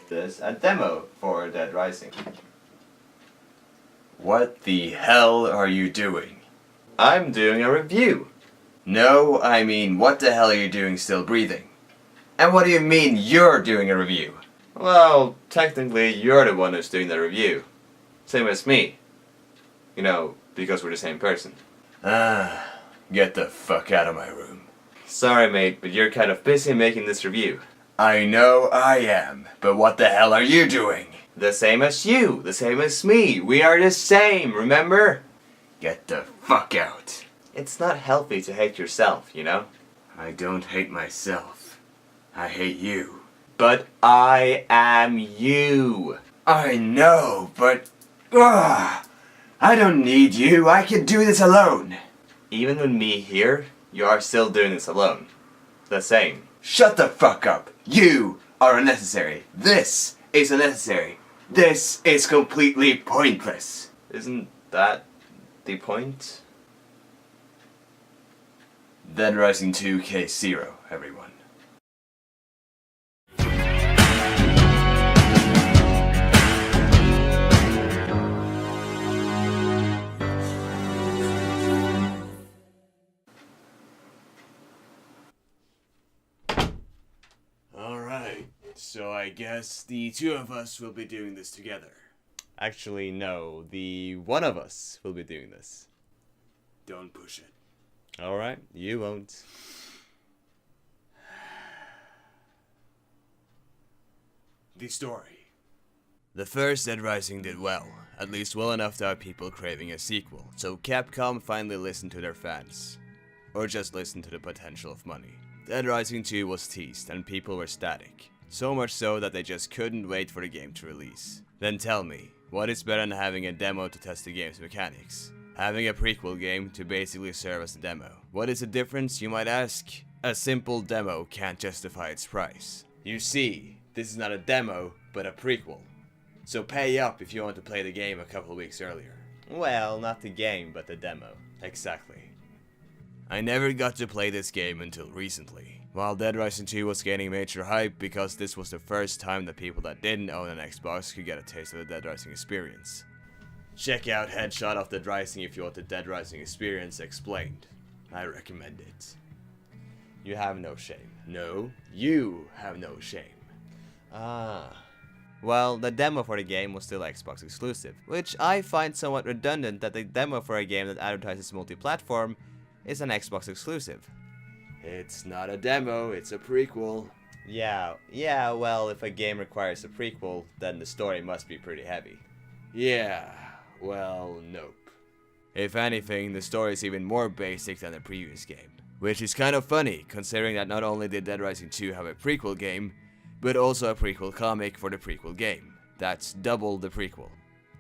This a demo for Dead Rising. What the hell are you doing? I'm doing a review. No, I mean, what the hell are you doing still breathing? And what do you mean you're doing a review? Well, technically you're the one who's doing the review. Same as me. You know, because we're the same person. Get the fuck out of my room. Sorry mate, but you're kind of busy making this review. I know I am, but what the hell are you doing? The same as you, the same as me. We are the same, remember? Get the fuck out. It's not healthy to hate yourself, you know? I don't hate myself. I hate you. But I am you. I know, but... I don't need you. I can do this alone. Even with me here, you are still doing this alone. The same. Shut the fuck up. You are unnecessary. This is unnecessary. This is completely pointless. Isn't that the point? Dead Rising 2 Case 0, everyone. Alright, so I guess the two of us will be doing this together. Actually, no, the one of us will be doing this. Don't push it. Alright, you won't. The story. The first Dead Rising did well, at least well enough to have people craving a sequel, so Capcom finally listened to their fans. Or just listened to the potential of money. Dead Rising 2 was teased and people were static, so much so that they just couldn't wait for the game to release. Then tell me, what is better than having a demo to test the game's mechanics? Having a prequel game to basically serve as a demo. What is the difference, you might ask? A simple demo can't justify its price. You see, this is not a demo, but a prequel. So pay up if you want to play the game a couple weeks earlier. Well, not the game, but the demo. Exactly. I never got to play this game until recently. While Dead Rising 2 was gaining major hype because this was the first time that people that didn't own an Xbox could get a taste of the Dead Rising experience. Check out Headshot of Dead Rising if you want the Dead Rising experience explained. I recommend it. You have no shame. No, you have no shame. Well, the demo for the game was still Xbox exclusive, which I find somewhat redundant that the demo for a game that advertises multi-platform is an Xbox exclusive. It's not a demo, it's a prequel. Yeah, well, if a game requires a prequel, then the story must be pretty heavy. Yeah, well, nope. If anything, the story is even more basic than the previous game. Which is kind of funny, considering that not only did Dead Rising 2 have a prequel game, but also a prequel comic for the prequel game. That's double the prequel.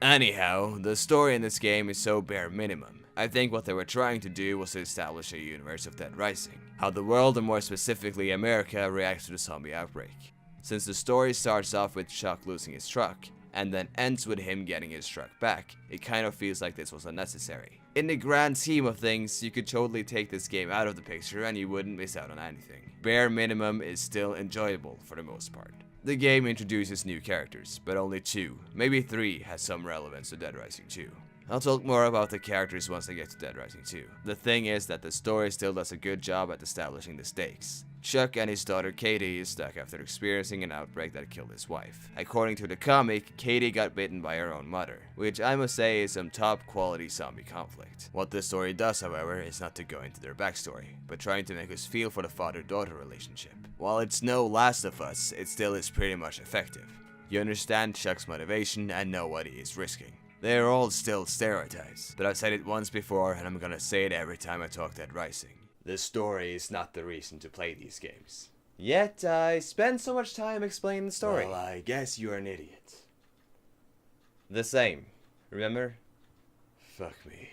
Anyhow, the story in this game is so bare minimum. I think what they were trying to do was to establish a universe of Dead Rising. How the world, and more specifically America, reacts to the zombie outbreak. Since the story starts off with Chuck losing his truck, and then ends with him getting his truck back, it kind of feels like this was unnecessary. In the grand scheme of things, you could totally take this game out of the picture and you wouldn't miss out on anything. Bare minimum is still enjoyable for the most part. The game introduces new characters, but only 2, maybe 3 has some relevance to Dead Rising 2. I'll talk more about the characters once I get to Dead Rising 2. The thing is that the story still does a good job at establishing the stakes. Chuck and his daughter Katie is stuck after experiencing an outbreak that killed his wife. According to the comic, Katie got bitten by her own mother, which I must say is some top quality zombie conflict. What this story does, however, is not to go into their backstory, but trying to make us feel for the father-daughter relationship. While it's no Last of Us, it still is pretty much effective. You understand Chuck's motivation and know what he is risking. They're all still stereotypes, but I've said it once before and I'm gonna say it every time I talk Dead Rising. The story is not the reason to play these games. Yet, I spend so much time explaining the story. Well, I guess you're an idiot. The same, remember? Fuck me.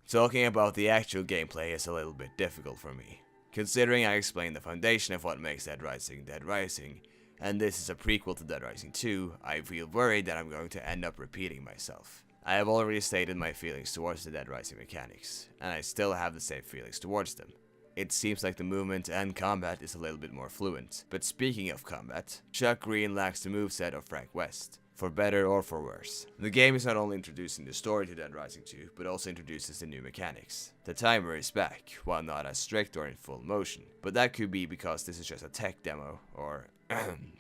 Talking about the actual gameplay is a little bit difficult for me, considering I explained the foundation of what makes Dead Rising, and this is a prequel to Dead Rising 2, I feel worried that I'm going to end up repeating myself. I have already stated my feelings towards the Dead Rising mechanics, and I still have the same feelings towards them. It seems like the movement and combat is a little bit more fluent. But speaking of combat, Chuck Green lacks the moveset of Frank West. For better or for worse. The game is not only introducing the story to Dead Rising 2, but also introduces the new mechanics. The timer is back, while not as strict or in full motion, but that could be because this is just a tech demo, or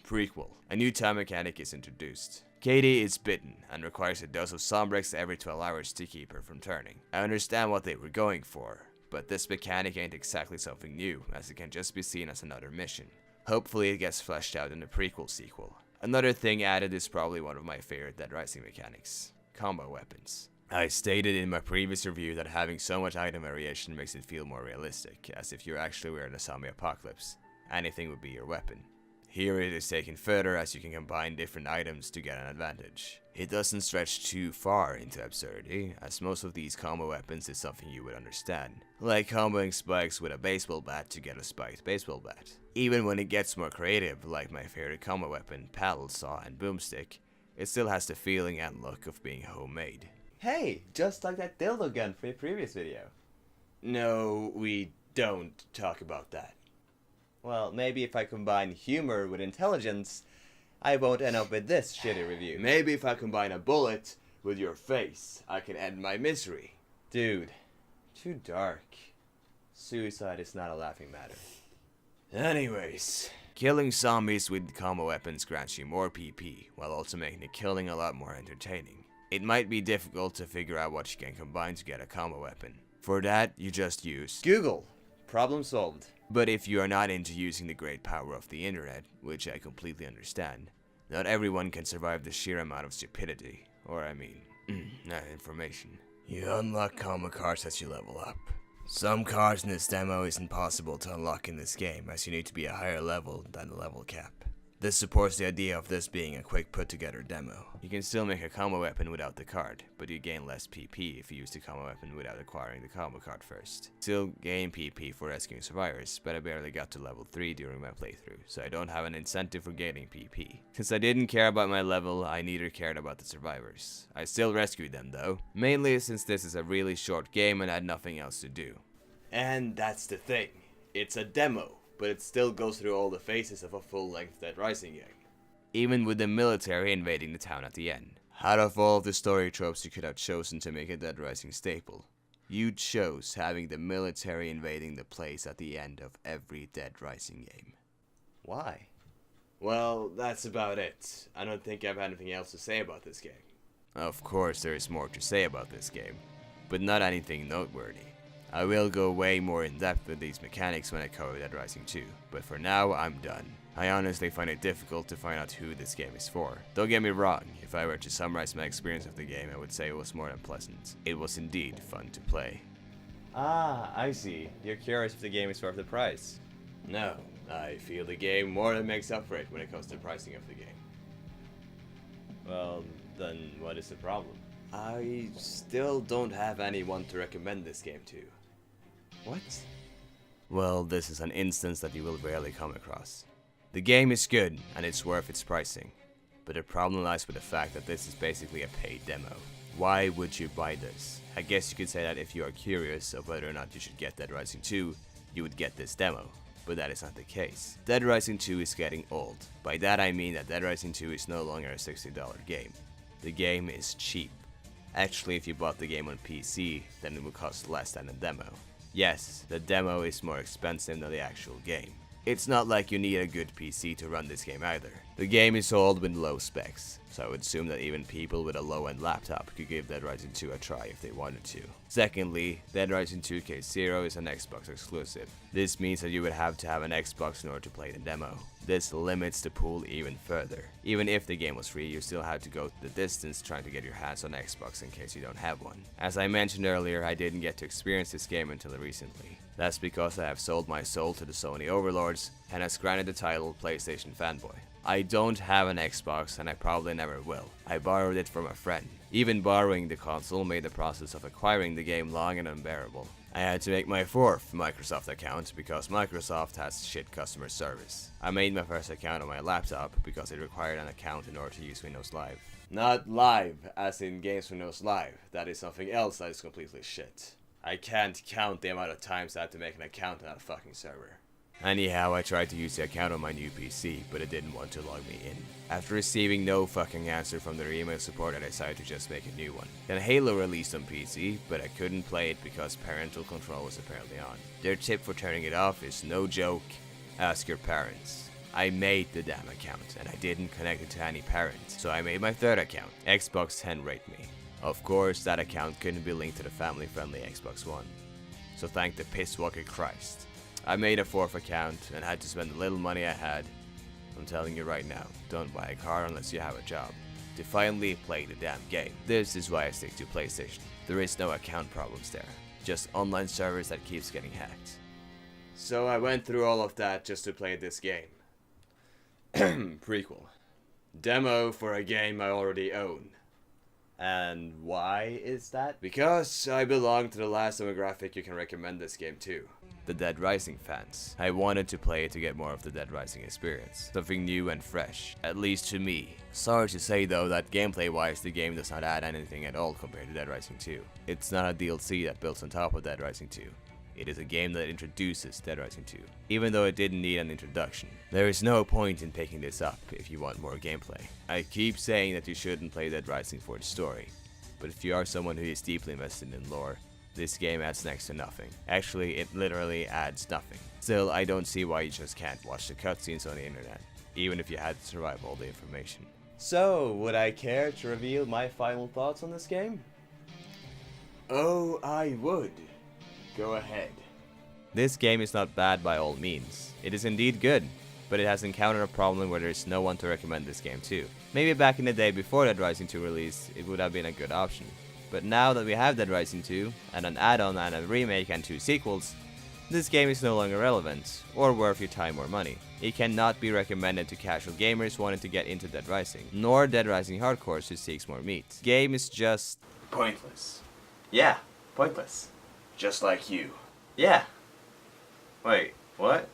prequel. A new time mechanic is introduced. Katie is bitten, and requires a dose of Sombrex every 12 hours to keep her from turning. I understand what they were going for, but this mechanic ain't exactly something new, as it can just be seen as another mission. Hopefully it gets fleshed out in the prequel sequel. Another thing added is probably one of my favorite Dead Rising mechanics: combo weapons. I stated in my previous review that having so much item variation makes it feel more realistic, as if you're actually wearing a zombie apocalypse. Anything would be your weapon. Here it is taken further, as you can combine different items to get an advantage. It doesn't stretch too far into absurdity, as most of these combo weapons is something you would understand, like comboing spikes with a baseball bat to get a spiked baseball bat. Even when it gets more creative, like my favorite combo weapon, paddle saw and boomstick, it still has the feeling and look of being homemade. Hey, just like that dildo gun from your previous video. No, we don't talk about that. Well, maybe if I combine humor with intelligence, I won't end up with this shitty review. Maybe if I combine a bullet with your face, I can end my misery. Dude, too dark. Suicide is not a laughing matter. Anyways, killing zombies with combo weapons grants you more PP, while also making the killing a lot more entertaining. It might be difficult to figure out what you can combine to get a combo weapon. For that, you just use Google. Problem solved. But if you are not into using the great power of the internet, which I completely understand, not everyone can survive the sheer amount of stupidity, or information. You unlock combo cards as you level up. Some cards in this demo isn't possible to unlock in this game, as you need to be a higher level than the level cap. This supports the idea of this being a quick put-together demo. You can still make a combo weapon without the card, but you gain less PP if you use the combo weapon without acquiring the combo card first. Still gain PP for rescuing survivors, but I barely got to level 3 during my playthrough, so I don't have an incentive for gaining PP. Since I didn't care about my level, I neither cared about the survivors. I still rescued them though, mainly since this is a really short game and I had nothing else to do. And that's the thing, it's a demo, but it still goes through all the phases of a full-length Dead Rising game. Even with the military invading the town at the end. Out of all of the story tropes you could have chosen to make a Dead Rising staple, you chose having the military invading the place at the end of every Dead Rising game. Why? Well, that's about it. I don't think I have anything else to say about this game. Of course there is more to say about this game, but not anything noteworthy. I will go way more in depth with these mechanics when I cover Dead Rising 2, but for now I'm done. I honestly find it difficult to find out who this game is for. Don't get me wrong, if I were to summarize my experience of the game, I would say it was more than pleasant. It was indeed fun to play. Ah, I see. You're curious if the game is worth the price. No, I feel the game more than makes up for it when it comes to the pricing of the game. Well, then what is the problem? I still don't have anyone to recommend this game to. What? Well, this is an instance that you will rarely come across. The game is good, and it's worth its pricing. But the problem lies with the fact that this is basically a paid demo. Why would you buy this? I guess you could say that if you are curious of whether or not you should get Dead Rising 2, you would get this demo. But that is not the case. Dead Rising 2 is getting old. By that I mean that Dead Rising 2 is no longer a $60 game. The game is cheap. Actually, if you bought the game on PC, then it would cost less than a demo. Yes, the demo is more expensive than the actual game. It's not like you need a good PC to run this game either. The game is sold with low specs, so I would assume that even people with a low-end laptop could give Dead Rising 2 a try if they wanted to. Secondly, Dead Rising 2 Case Zero is an Xbox exclusive. This means that you would have to have an Xbox in order to play the demo. This limits the pool even further. Even if the game was free, you still had to go the distance trying to get your hands on Xbox in case you don't have one. As I mentioned earlier, I didn't get to experience this game until recently. That's because I have sold my soul to the Sony overlords and has granted the title PlayStation Fanboy. I don't have an Xbox and I probably never will. I borrowed it from a friend. Even borrowing the console made the process of acquiring the game long and unbearable. I had to make my 4th Microsoft account because Microsoft has shit customer service. I made my first account on my laptop because it required an account in order to use Windows Live. Not Live, as in Games Windows Live. That is something else that is completely shit. I can't count the amount of times I had to make an account on that fucking server. Anyhow, I tried to use the account on my new PC, but it didn't want to log me in. After receiving no fucking answer from their email support, I decided to just make a new one. Then Halo released on PC, but I couldn't play it because parental control was apparently on. Their tip for turning it off is no joke, ask your parents. I made the damn account, and I didn't connect it to any parents, so I made my third account, Xbox 10 Rate Me. Of course, that account couldn't be linked to the family-friendly Xbox One. So thank the pisswalker Christ. I made a fourth account and had to spend the little money I had. I'm telling you right now, don't buy a car unless you have a job, to finally play the damn game. This is why I stick to PlayStation. There is no account problems there, just online servers that keeps getting hacked. So I went through all of that just to play this game. Prequel. Demo for a game I already own. And why is that? Because I belong to the last demographic you can recommend this game to. The Dead Rising fans. I wanted to play it to get more of the Dead Rising experience. Something new and fresh, at least to me. Sorry to say though that gameplay wise the game does not add anything at all compared to Dead Rising 2. It's not a DLC that builds on top of Dead Rising 2. It is a game that introduces Dead Rising 2, even though it didn't need an introduction. There is no point in picking this up if you want more gameplay. I keep saying that you shouldn't play Dead Rising for the story, but if you are someone who is deeply invested in lore, this game adds next to nothing. Actually, it literally adds nothing. Still, I don't see why you just can't watch the cutscenes on the internet, even if you had to survive all the information. So, would I care to reveal my final thoughts on this game? Oh, I would. Go ahead. This game is not bad by all means. It is indeed good, but it has encountered a problem where there is no one to recommend this game to. Maybe back in the day before Dead Rising 2 release, it would have been a good option. But now that we have Dead Rising 2, and an add-on and a remake and 2 sequels, this game is no longer relevant, or worth your time or money. It cannot be recommended to casual gamers wanting to get into Dead Rising, nor Dead Rising hardcores who seeks more meat. The game is just pointless. Yeah, pointless. Just like you. Yeah. Wait, what?